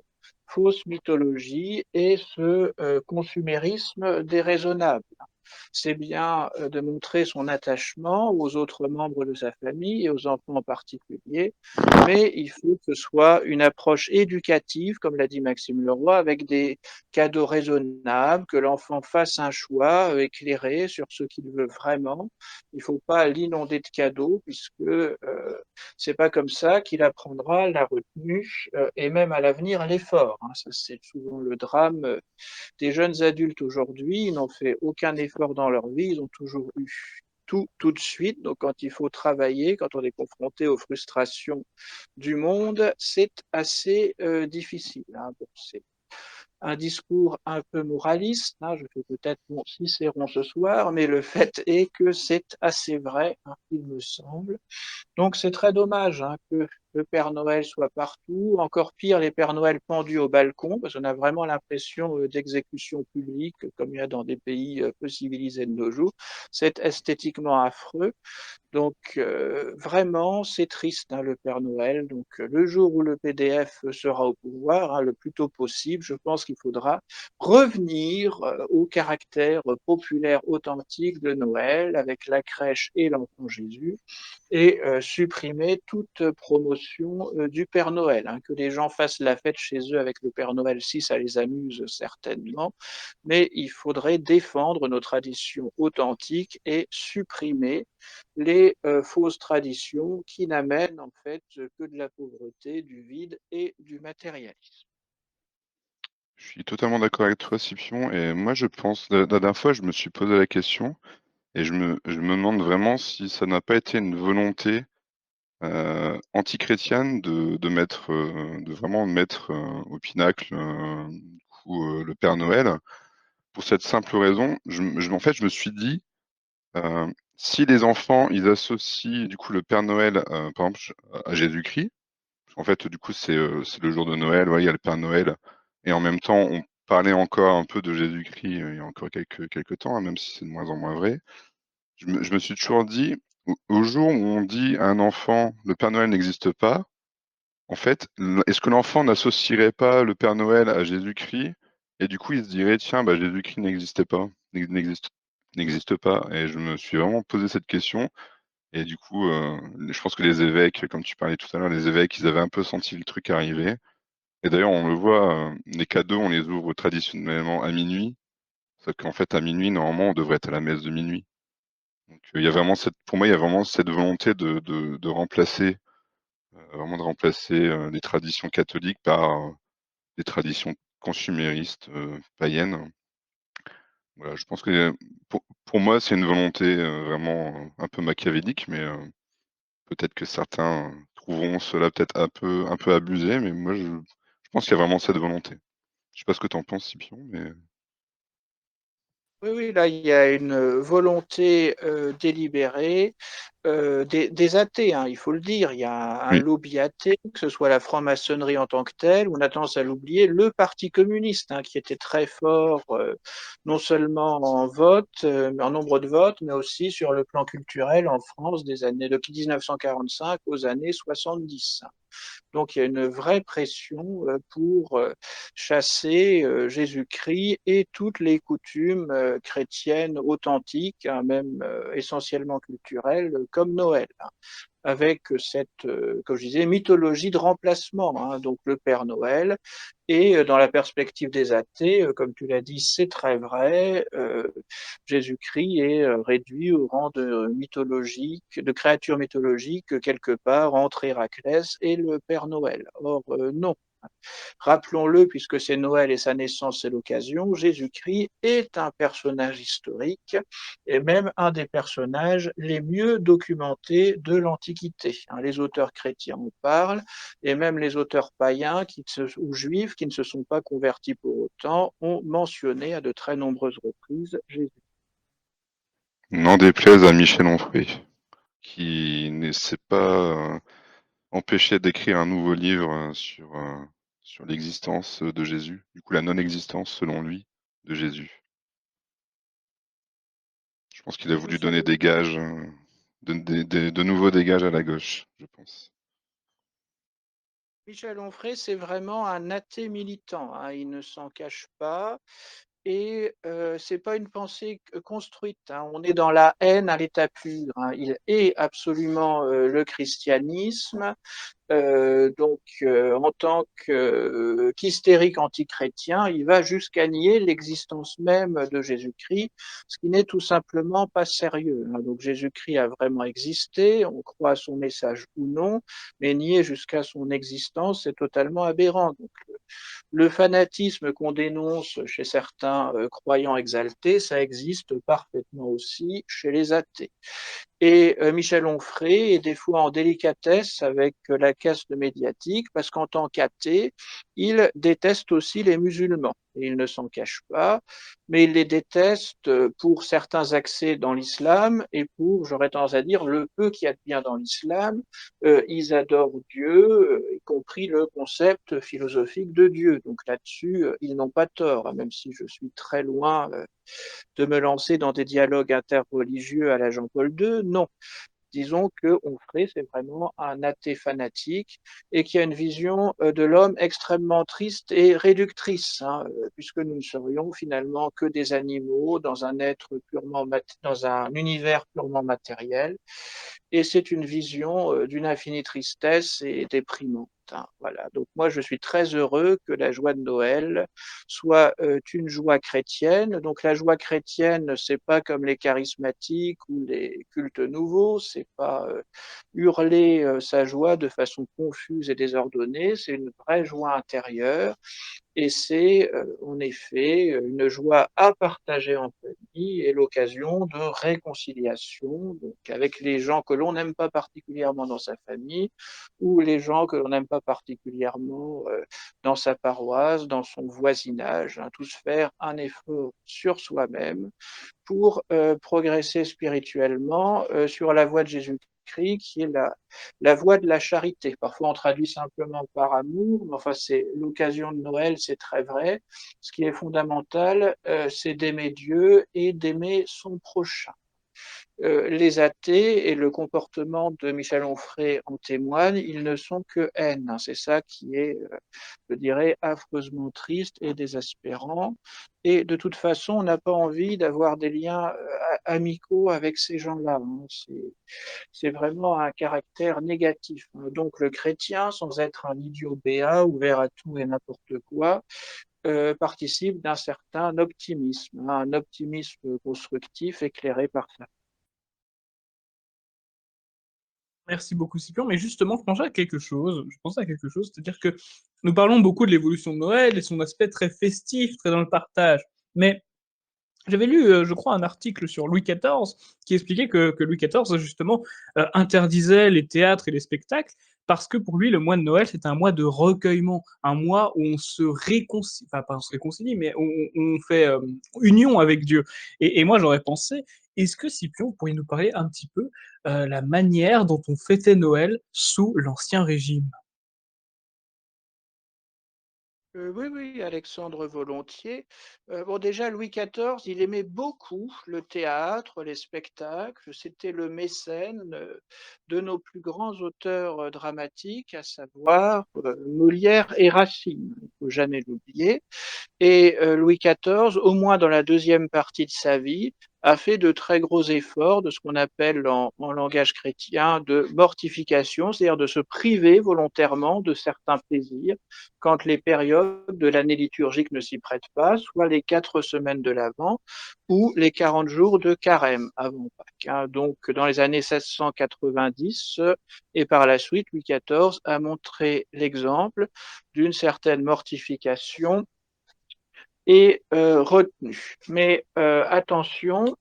fausse mythologie et ce consumérisme déraisonnable. C'est bien de montrer son attachement aux autres membres de sa famille et aux enfants en particulier, mais il faut que ce soit une approche éducative, comme l'a dit Maxime Leroy, avec des cadeaux raisonnables, que l'enfant fasse un choix éclairé sur ce qu'il veut vraiment. Il ne faut pas l'inonder de cadeaux, puisque c'est pas comme ça qu'il apprendra la retenue et même à l'avenir l'effort. Ça, c'est souvent le drame des jeunes adultes aujourd'hui. Ils n'ont fait aucun effort dans leur vie, ils ont toujours eu tout de suite. Donc, quand il faut travailler, quand on est confronté aux frustrations du monde, c'est assez difficile. Bon, c'est un discours un peu moraliste. Je fais peut-être mon Cicéron ce soir, mais le fait est que c'est assez vrai, il me semble. Donc c'est très dommage que le Père Noël soit partout. Encore pire, les Pères Noël pendus au balcon, parce qu'on a vraiment l'impression d'exécution publique, comme il y a dans des pays peu civilisés de nos jours. C'est esthétiquement affreux. Donc vraiment, c'est triste le Père Noël. Donc le jour où le PDF sera au pouvoir, le plus tôt possible, je pense qu'il faudra revenir au caractère populaire authentique de Noël avec la crèche et l'enfant Jésus et supprimer toute promotion du Père Noël. Que les gens fassent la fête chez eux avec le Père Noël si ça les amuse certainement, mais il faudrait défendre nos traditions authentiques et supprimer les fausses traditions qui n'amènent en fait que de la pauvreté, du vide et du matérialisme. Je suis totalement d'accord avec toi, Scipion. Et moi, je pense, la dernière fois, je me suis posé la question et je me demande vraiment si ça n'a pas été une volonté anti-chrétienne de mettre, de vraiment mettre au pinacle du coup, le Père Noël. Pour cette simple raison, en fait, je me suis dit, si les enfants, ils associent du coup le Père Noël, par exemple, à Jésus-Christ, en fait, du coup, c'est le jour de Noël, ouais, il y a le Père Noël, et en même temps, on parlait encore un peu de Jésus-Christ il y a encore quelques temps, même si c'est de moins en moins vrai. Je me suis toujours dit, au jour où on dit à un enfant, le Père Noël n'existe pas, en fait, est-ce que l'enfant n'associerait pas le Père Noël à Jésus-Christ et du coup il se dirait tiens bah Jésus-Christ n'existait pas, n'existe pas et je me suis vraiment posé cette question et du coup je pense que les évêques comme tu parlais tout à l'heure les évêques ils avaient un peu senti le truc arriver et d'ailleurs on le voit les cadeaux on les ouvre traditionnellement à minuit sauf qu'en fait à minuit normalement on devrait être à la messe de minuit donc il y a vraiment cette pour moi il y a vraiment cette volonté de remplacer vraiment de remplacer les traditions catholiques par des traditions consuméristes païennes. Voilà, je pense que pour moi, c'est une volonté vraiment un peu machiavélique, mais peut-être que certains trouveront cela peut-être un peu abusé, mais moi, je pense qu'il y a vraiment cette volonté. Je sais pas ce que tu en penses, Scipion, mais Oui, oui, là, il y a une volonté délibérée des athées, il faut le dire. Il y a un oui. lobby athée, que ce soit la franc-maçonnerie en tant que telle, on a tendance à l'oublier, le Parti communiste, qui était très fort, non seulement en vote, en nombre de votes, mais aussi sur le plan culturel en France des années depuis 1945 aux années 70. Donc il y a une vraie pression pour chasser Jésus-Christ et toutes les coutumes chrétiennes authentiques, même essentiellement culturelles, comme Noël, avec cette, comme je disais, mythologie de remplacement, donc le Père Noël. Et dans la perspective des athées, comme tu l'as dit, c'est très vrai, Jésus-Christ est réduit au rang de mythologique, de créature mythologique quelque part entre Héraclès et le Père Noël. Or, non. Rappelons-le, puisque c'est Noël et sa naissance, c'est l'occasion, Jésus-Christ est un personnage historique et même un des personnages les mieux documentés de l'Antiquité. Les auteurs chrétiens en parlent et même les auteurs païens ou juifs qui ne se sont pas convertis pour autant ont mentionné à de très nombreuses reprises Jésus. N'en déplaise à Michel Onfray, qui ne s'est pas empêché d'écrire un nouveau livre sur l'existence de Jésus, du coup la non-existence selon lui de Jésus. Je pense qu'il a voulu Michel donner des Onfray, gages, de nouveaux dégages à la gauche, je pense. Michel Onfray, c'est vraiment un athée militant, hein, il ne s'en cache pas. Et c'est pas une pensée construite, hein. On est dans la haine à l'état pur, hein. Il est absolument le christianisme. En tant qu'hystérique antichrétien, il va jusqu'à nier l'existence même de Jésus-Christ, ce qui n'est tout simplement pas sérieux, hein. Donc Jésus-Christ a vraiment existé, on croit à son message ou non, mais nier jusqu'à son existence, c'est totalement aberrant. Donc, le fanatisme qu'on dénonce chez certains croyants exaltés, ça existe parfaitement aussi chez les athées. Et Michel Onfray est des fois en délicatesse avec la caste médiatique parce qu'en tant qu'athée, il déteste aussi les musulmans. Et il ne s'en cache pas, mais il les déteste pour certains accès dans l'islam et pour, j'aurais tendance à dire, le peu qu'il y a de bien dans l'islam. Ils adorent Dieu, y compris le concept philosophique de Dieu. Donc là-dessus, ils n'ont pas tort, hein, même si je suis très loin de me lancer dans des dialogues interreligieux à la Jean-Paul II. Non, disons que Onfray, c'est vraiment un athée fanatique et qui a une vision de l'homme extrêmement triste et réductrice, hein, puisque nous ne serions finalement que des animaux dans un être dans un univers purement matériel. Et c'est une vision d'une infinie tristesse et déprimante, hein. Voilà. Donc moi, je suis très heureux que la joie de Noël soit une joie chrétienne. Donc la joie chrétienne, c'est pas comme les charismatiques ou les cultes nouveaux, c'est pas hurler sa joie de façon confuse et désordonnée, c'est une vraie joie intérieure et c'est en effet une joie à partager en famille et l'occasion de réconciliation donc avec les gens que l'on n'aime pas particulièrement dans sa famille ou les gens que l'on n'aime pas particulièrement dans sa paroisse, dans son voisinage, hein, tous faire un effort sur soi-même pour progresser spirituellement sur la voie de Jésus-Christ, qui est la voie de la charité. Parfois, on traduit simplement par amour, mais enfin, c'est l'occasion de Noël, c'est très vrai. Ce qui est fondamental, c'est d'aimer Dieu et d'aimer son prochain. Les athées et le comportement de Michel Onfray en témoignent, ils ne sont que haine. C'est ça qui est, je dirais, affreusement triste et désespérant. Et de toute façon, on n'a pas envie d'avoir des liens amicaux avec ces gens-là, hein. C'est vraiment un caractère négatif. Donc le chrétien, sans être un idiot béat, ouvert à tout et n'importe quoi, participe d'un certain optimisme, hein, un optimisme constructif éclairé par ça. Merci beaucoup Scipion, mais justement, je pensais à quelque chose, c'est-à-dire que nous parlons beaucoup de l'évolution de Noël et son aspect très festif, très dans le partage. Mais j'avais lu, je crois, un article sur Louis XIV qui expliquait que Louis XIV, justement, interdisait les théâtres et les spectacles parce que pour lui, le mois de Noël, c'était un mois de recueillement, un mois où on se réconcilie, enfin pas on se réconcilie, mais on fait union avec Dieu. Et moi, j'aurais pensé, est-ce que Scipion, vous pourriez nous parler un petit peu la manière dont on fêtait Noël sous l'Ancien Régime? Oui, oui, Alexandre, volontiers. Bon, déjà, Louis XIV, il aimait beaucoup le théâtre, les spectacles. C'était le mécène de nos plus grands auteurs dramatiques, à savoir Molière et Racine. Il ne faut jamais l'oublier. Et Louis XIV, au moins dans la deuxième partie de sa vie, a fait de très gros efforts de ce qu'on appelle en langage chrétien de mortification, c'est-à-dire de se priver volontairement de certains plaisirs quand les périodes de l'année liturgique ne s'y prêtent pas, soit les 4 semaines de l'Avent ou les 40 jours de Carême avant Pâques, hein. Donc dans les années 1690 et par la suite, Louis XIV a montré l'exemple d'une certaine mortification et retenu. Mais attention,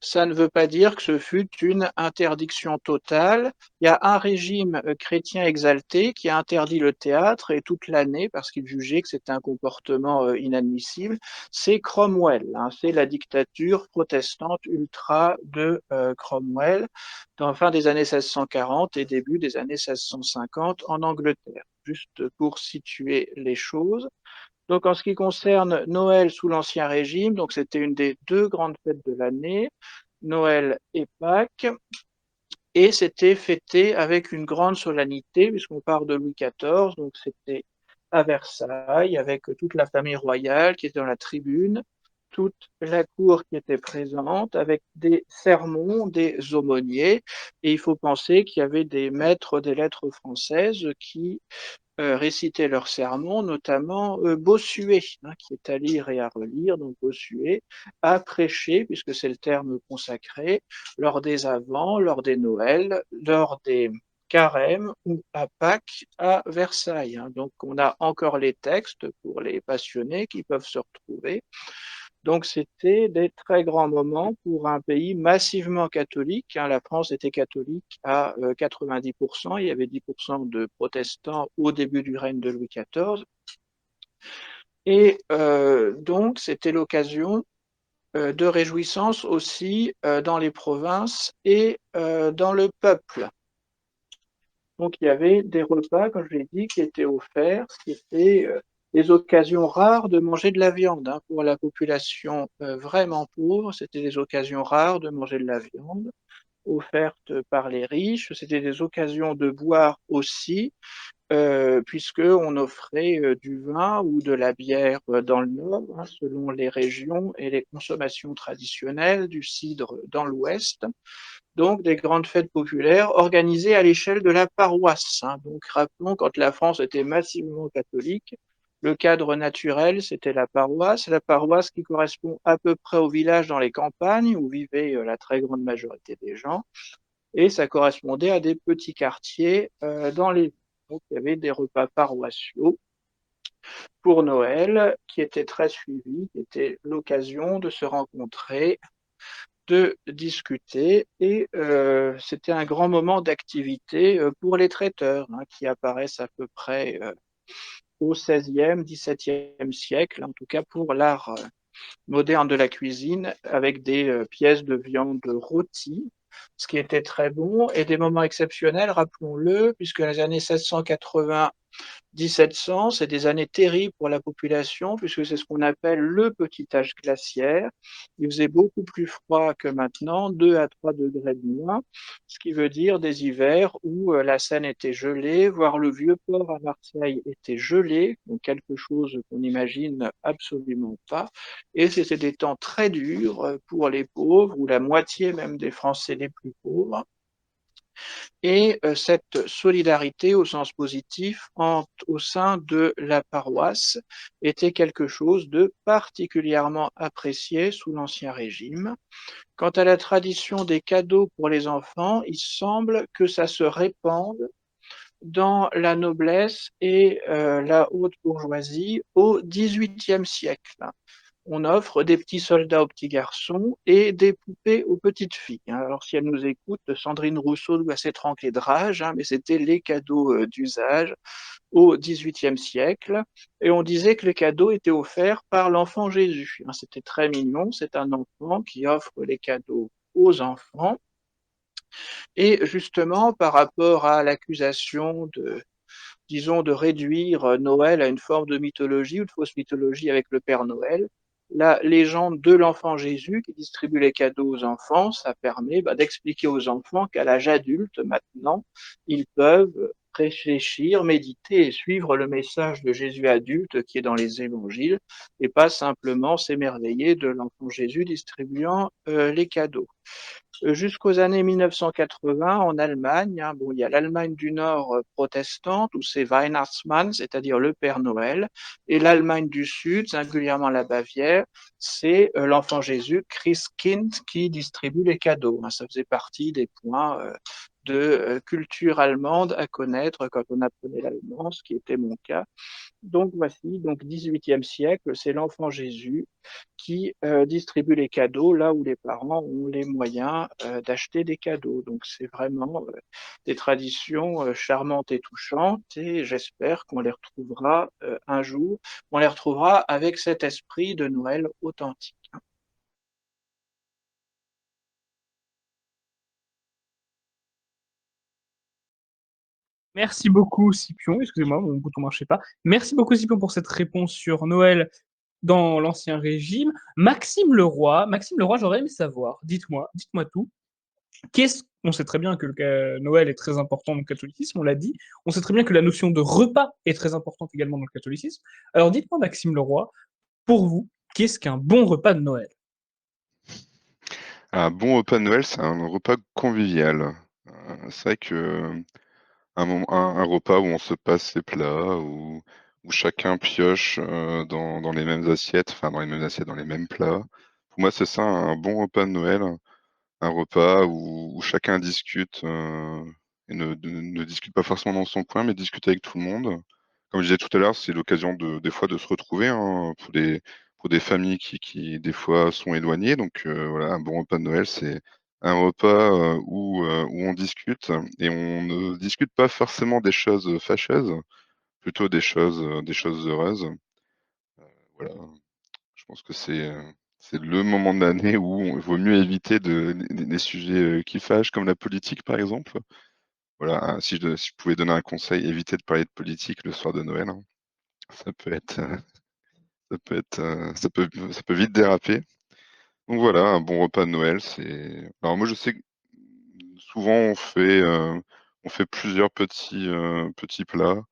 ça ne veut pas dire que ce fut une interdiction totale. Il y a un régime chrétien exalté qui a interdit le théâtre et toute l'année parce qu'il jugeait que c'était un comportement inadmissible. C'est Cromwell, hein, c'est la dictature protestante ultra de Cromwell dans la fin des années 1640 et début des années 1650 en Angleterre. Juste pour situer les choses. Donc en ce qui concerne Noël sous l'Ancien Régime, donc c'était une des deux grandes fêtes de l'année, Noël et Pâques, et c'était fêté avec une grande solennité, puisqu'on parle de Louis XIV, donc c'était à Versailles, avec toute la famille royale qui était dans la tribune, toute la cour qui était présente, avec des sermons, des aumôniers, et il faut penser qu'il y avait des maîtres des lettres françaises qui récitaient leurs sermons, notamment Bossuet, qui est à lire et à relire. Donc Bossuet a prêché, puisque c'est le terme consacré, lors des Avents, lors des Noëls, lors des Carême ou à Pâques à Versailles. Donc on a encore les textes pour les passionnés qui peuvent se retrouver. Donc c'était des très grands moments pour un pays massivement catholique. La France était catholique à 90%. Il y avait 10% de protestants au début du règne de Louis XIV. Et donc c'était l'occasion de réjouissance aussi dans les provinces et dans le peuple. Donc il y avait des repas, comme je l'ai dit, qui étaient offerts, ce qui étaient des occasions rares de manger de la viande. Pour la population vraiment pauvre, c'était des occasions rares de manger de la viande, offertes par les riches. C'était des occasions de boire aussi, puisqu'on offrait du vin ou de la bière dans le nord, selon les régions et les consommations traditionnelles, du cidre dans l'ouest. Donc des grandes fêtes populaires organisées à l'échelle de la paroisse. Donc rappelons, quand la France était massivement catholique, le cadre naturel, c'était la paroisse qui correspond à peu près au village dans les campagnes où vivait la très grande majorité des gens, et ça correspondait à des petits quartiers dans les villes. Donc il y avait des repas paroissiaux pour Noël qui étaient très suivis, qui étaient l'occasion de se rencontrer, de discuter, et c'était un grand moment d'activité pour les traiteurs qui apparaissent à peu près au XVIe, XVIIe siècle, en tout cas pour l'art moderne de la cuisine, avec des pièces de viande rôtie, ce qui était très bon, et des moments exceptionnels, rappelons-le, puisque les années 1680 1700, c'est des années terribles pour la population, puisque c'est ce qu'on appelle le petit âge glaciaire. Il faisait beaucoup plus froid que maintenant, 2 à 3 degrés de moins, ce qui veut dire des hivers où la Seine était gelée, voire le vieux port à Marseille était gelé, donc quelque chose qu'on n'imagine absolument pas. Et c'était des temps très durs pour les pauvres, ou la moitié même des Français les plus pauvres. Et cette solidarité au sens positif au sein de la paroisse était quelque chose de particulièrement apprécié sous l'Ancien Régime. Quant à la tradition des cadeaux pour les enfants, il semble que ça se répande dans la noblesse et la haute bourgeoisie au XVIIIe siècle. On offre des petits soldats aux petits garçons et des poupées aux petites filles. Alors si elle nous écoute, Sandrine Rousseau doit s'être enclée de rage, mais c'était les cadeaux d'usage au XVIIIe siècle. Et on disait que les cadeaux étaient offerts par l'enfant Jésus. C'était très mignon, c'est un enfant qui offre les cadeaux aux enfants. Et justement, par rapport à l'accusation disons, de réduire Noël à une forme de mythologie ou de fausse mythologie avec le Père Noël, la légende de l'enfant Jésus qui distribue les cadeaux aux enfants, ça permet d'expliquer aux enfants qu'à l'âge adulte, maintenant, ils peuvent réfléchir, méditer et suivre le message de Jésus adulte qui est dans les évangiles, et pas simplement s'émerveiller de l'enfant Jésus distribuant les cadeaux. Jusqu'aux années 1980 en Allemagne. Il y a l'Allemagne du Nord protestante où c'est Weihnachtsmann, c'est-à-dire le Père Noël, et l'Allemagne du Sud, singulièrement la Bavière, c'est l'enfant Jésus, Christkind, qui distribue les cadeaux. Ça faisait partie des points de culture allemande à connaître quand on apprenait l'allemand, ce qui était mon cas. Donc voici, donc 18e siècle, c'est l'enfant Jésus qui distribue les cadeaux là où les parents ont les moyens d'acheter des cadeaux. Donc c'est vraiment des traditions charmantes et touchantes, et j'espère qu'on les retrouvera un jour, on les retrouvera avec cet esprit de Noël authentique. Merci beaucoup, Scipion. Excusez-moi, mon bouton marchait pas. Merci beaucoup, Scipion, pour cette réponse sur Noël dans l'Ancien Régime. Maxime Leroy, j'aurais aimé savoir. Dites-moi tout. On sait très bien que Noël est très important dans le catholicisme, on l'a dit. On sait très bien que la notion de repas est très importante également dans le catholicisme. Alors dites-moi, Maxime Leroy, pour vous, qu'est-ce qu'un bon repas de Noël? Un bon repas de Noël, c'est un repas convivial. C'est vrai que un repas où on se passe ses plats, où chacun pioche dans les mêmes assiettes, enfin dans les mêmes assiettes, dans les mêmes plats. Pour moi, c'est ça un bon repas de Noël, un repas où chacun discute et ne discute pas forcément dans son coin, mais discute avec tout le monde. Comme je disais tout à l'heure, c'est l'occasion des fois de se retrouver hein, pour des familles qui des fois sont éloignées. Donc voilà, un bon repas de Noël, c'est un repas où on discute et on ne discute pas forcément des choses fâcheuses, plutôt des choses heureuses. Voilà, je pense que c'est le moment de l'année où il vaut mieux éviter des sujets qui fâchent, comme la politique par exemple. Voilà, si je pouvais donner un conseil, évitez de parler de politique le soir de Noël, hein. Ça peut être, ça peut vite déraper. Donc voilà, un bon repas de Noël, c'est. Alors moi, je sais que souvent on fait plusieurs petits plats.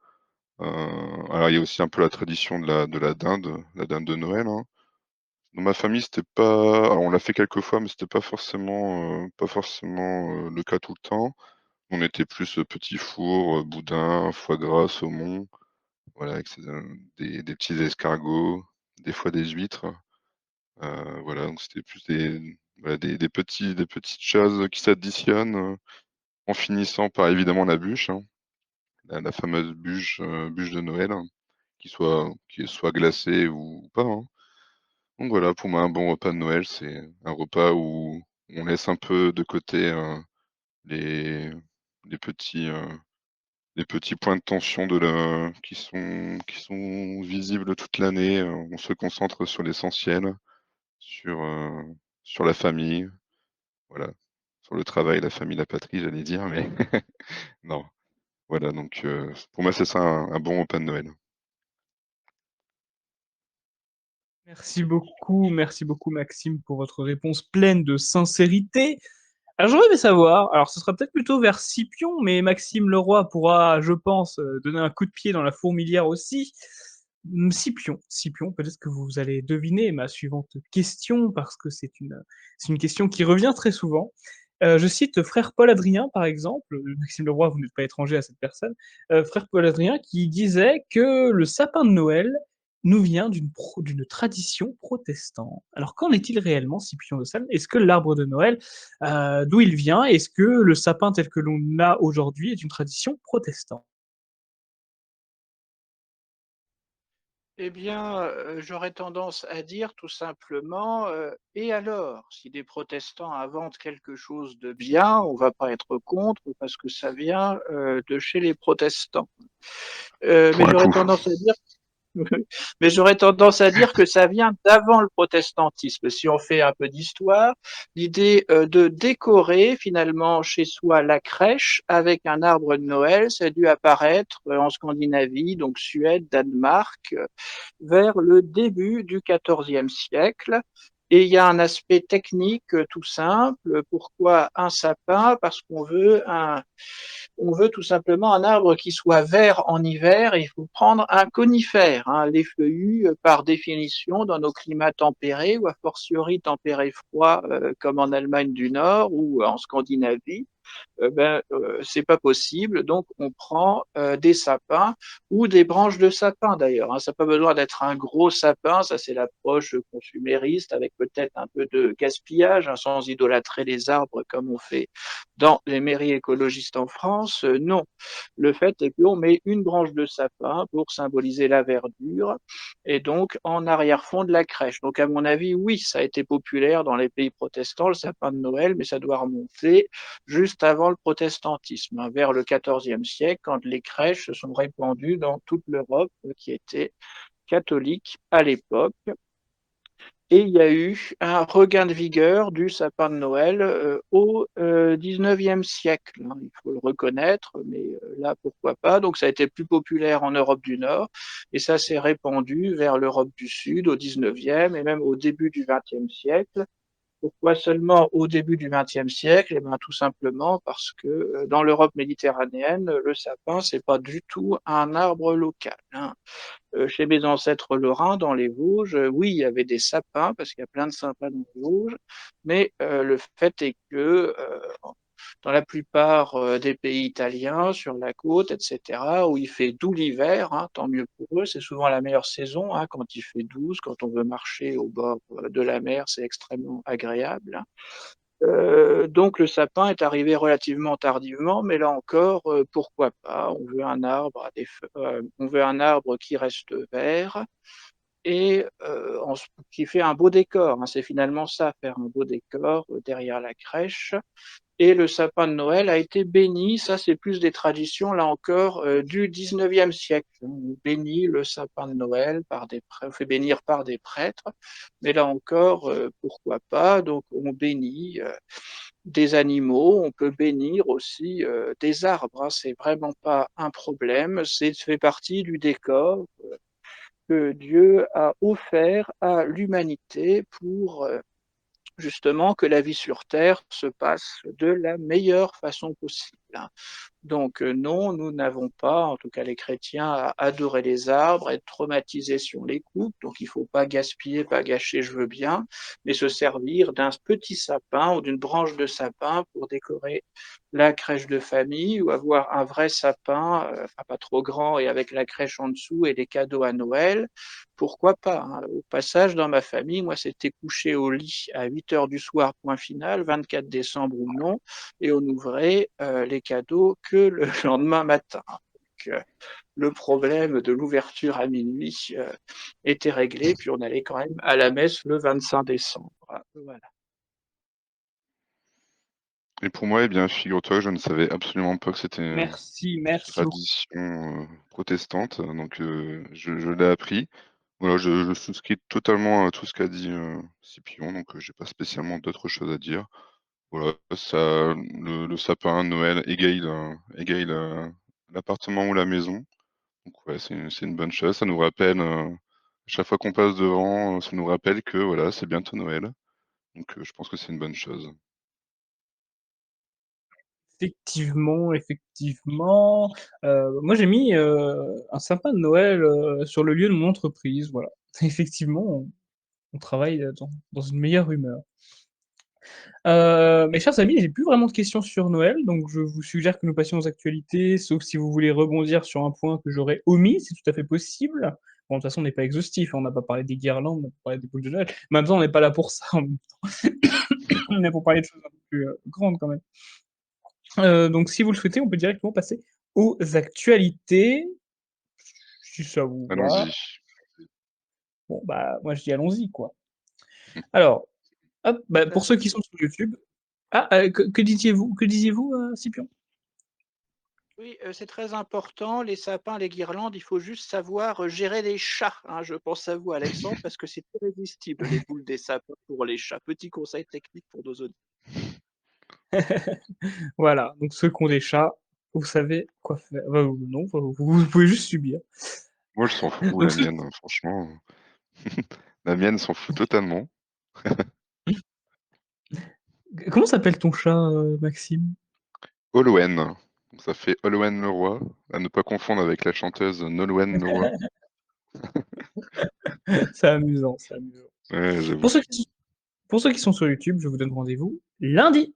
Alors il y a aussi un peu la tradition de la dinde de Noël, hein. Dans ma famille, c'était pas. Alors on l'a fait quelques fois, mais c'était pas forcément le cas tout le temps. On était plus petit four, boudin, foie gras, saumon, voilà, avec des petits escargots, des fois des huîtres. Voilà, donc c'était plus voilà, des petites choses qui s'additionnent, en finissant par évidemment la bûche, hein, la fameuse bûche de Noël, hein, qui soit glacée ou pas, hein. Donc voilà, pour moi, un bon repas de Noël, c'est un repas où on laisse un peu de côté, les les petits, heu, les petits points de tension qui sont visibles toute l'année. On se concentre sur l'essentiel, sur, sur la famille, voilà, sur le travail, la famille, la patrie, j'allais dire, mais non. Voilà, donc pour moi, c'est ça un bon repas de Noël. Merci beaucoup Maxime pour votre réponse pleine de sincérité. Alors j'aurais aimé savoir, alors ce sera peut-être plutôt vers Scipion, mais Maxime Leroy pourra, je pense, donner un coup de pied dans la fourmilière aussi. Scipion, peut-être que vous allez deviner ma suivante question, parce que c'est une question qui revient très souvent. Je cite frère Paul Adrien, par exemple, Maxime Leroy, vous n'êtes pas étranger à cette personne, frère Paul Adrien qui disait que le sapin de Noël nous vient d'une tradition protestante. Alors qu'en est-il réellement, Scipion de Salles? Est-ce que l'arbre de Noël d'où il vient? Est-ce que le sapin tel que l'on l'a aujourd'hui est une tradition protestante? Eh bien, j'aurais tendance à dire tout simplement, et alors? Si des protestants inventent quelque chose de bien, on va pas être contre parce que ça vient, de chez les protestants. Pour Mais un j'aurais coup. tendance à dire Mais j'aurais tendance à dire que ça vient d'avant le protestantisme. Si on fait un peu d'histoire, l'idée de décorer finalement chez soi la crèche avec un arbre de Noël, ça a dû apparaître en Scandinavie, donc Suède, Danemark, vers le début du XIVe siècle. Et il y a un aspect technique tout simple. Pourquoi un sapin? Parce on veut tout simplement un arbre qui soit vert en hiver. Et il faut prendre un conifère, hein. Les feuillus, par définition, dans nos climats tempérés ou a fortiori tempérés froids, comme en Allemagne du Nord ou en Scandinavie, c'est pas possible. Donc, on prend des sapins ou des branches de sapin d'ailleurs, hein. Ça n'a pas besoin d'être un gros sapin. Ça, c'est l'approche consumériste avec peut-être un peu de gaspillage, hein, sans idolâtrer les arbres comme on fait dans les mairies écologistes en France. Non. Le fait est qu'on met une branche de sapin pour symboliser la verdure et donc en arrière-fond de la crèche. Donc, à mon avis, oui, ça a été populaire dans les pays protestants, le sapin de Noël, mais ça doit remonter juste avant le protestantisme, hein, vers le XIVe siècle, quand les crèches se sont répandues dans toute l'Europe qui était catholique à l'époque. Et il y a eu un regain de vigueur du sapin de Noël au 19e siècle, hein, il faut le reconnaître, mais là, pourquoi pas. Donc ça a été plus populaire en Europe du Nord, et ça s'est répandu vers l'Europe du Sud au 19e et même au début du 20e siècle. Pourquoi seulement au début du XXe siècle? Eh bien, tout simplement parce que dans l'Europe méditerranéenne, le sapin, c'est pas du tout un arbre local, hein. Chez mes ancêtres lorrains, dans les Vosges, oui, il y avait des sapins, parce qu'il y a plein de sapins dans les Vosges, mais le fait est que dans la plupart des pays italiens, sur la côte, etc., où il fait doux l'hiver, hein, tant mieux pour eux, c'est souvent la meilleure saison, hein, quand il fait 12, quand on veut marcher au bord de la mer, c'est extrêmement agréable, hein. Donc le sapin est arrivé relativement tardivement, mais là encore, pourquoi pas? On veut un arbre on veut un arbre qui reste vert et qui fait un beau décor, hein. C'est finalement ça, faire un beau décor derrière la crèche. Et le sapin de Noël a été béni, ça c'est plus des traditions, là encore, du 19e siècle. On bénit le sapin de Noël on fait bénir par des prêtres, mais là encore, pourquoi pas? Donc on bénit des animaux, on peut bénir aussi des arbres, hein, c'est vraiment pas un problème, c'est fait partie du décor que Dieu a offert à l'humanité pour justement que la vie sur Terre se passe de la meilleure façon possible, hein. Donc non, nous n'avons pas, en tout cas les chrétiens, à adorer les arbres, être traumatisés si on les coupe. Donc il ne faut pas gaspiller, pas gâcher, je veux bien, mais se servir d'un petit sapin ou d'une branche de sapin pour décorer la crèche de famille ou avoir un vrai sapin, enfin, pas trop grand et avec la crèche en dessous et les cadeaux à Noël. Pourquoi pas, hein. Au passage, dans ma famille, moi, c'était couché au lit à 8 heures du soir, point final, 24 décembre ou non, et on ouvrait les cadeaux que le lendemain matin. Donc, le problème de l'ouverture à minuit était réglé, puis on allait quand même à la messe le 25 décembre. Voilà. Et pour moi, eh bien, figure-toi que je ne savais absolument pas que c'était Merci, une merci beaucoup. tradition protestante, donc je l'ai appris. Voilà, je souscris totalement à tout ce qu'a dit Scipion, donc j'ai pas spécialement d'autres choses à dire. Voilà, ça, le sapin, Noël égaye l'appartement ou la maison. Donc ouais, c'est une bonne chose. Ça nous rappelle, chaque fois qu'on passe devant, ça nous rappelle que voilà, c'est bientôt Noël. Donc je pense que c'est une bonne chose. Effectivement, effectivement. Moi j'ai mis, un sapin de Noël, sur le lieu de mon entreprise, voilà. Effectivement, on travaille, dans une meilleure humeur. Mes chers amis, j'ai plus vraiment de questions sur Noël, donc je vous suggère que nous passions aux actualités, sauf si vous voulez rebondir sur un point que j'aurais omis, c'est tout à fait possible. Bon, de toute façon, on n'est pas exhaustif, hein, on n'a pas parlé des guirlandes, on n'a pas parlé des boules de Noël. Mais en même temps, on n'est pas là pour ça, en même temps. On est pour parler de choses un peu plus, grandes quand même. Donc si vous le souhaitez, on peut directement passer aux actualités, si ça vous va. Allons-y. Bon, bah, moi je dis allons-y, quoi. Alors, hop, bah, Tout à pour ceux fait. qui sont sur YouTube, que disiez-vous, Scipion? Oui, c'est très important, les sapins, les guirlandes, il faut juste savoir gérer les chats, hein. Je pense à vous, Alexandre, parce que c'est irrésistible, les boules des sapins pour les chats. Petit conseil technique pour nos auditeurs. Voilà, donc ceux qui ont des chats, vous savez quoi faire. Bah, ou non, vous pouvez juste subir. Moi, je s'en fous, Donc la ceux mienne, hein, franchement. La mienne s'en fout totalement. comment s'appelle ton chat, Maxime? Nolwenn. Donc ça fait Nolwenn Leroy, à ne pas confondre avec la chanteuse Nolwenn Leroy. C'est amusant, c'est amusant. Ouais, Pour j'avoue. ceux qui sont pour ceux qui sont sur YouTube, je vous donne rendez-vous lundi.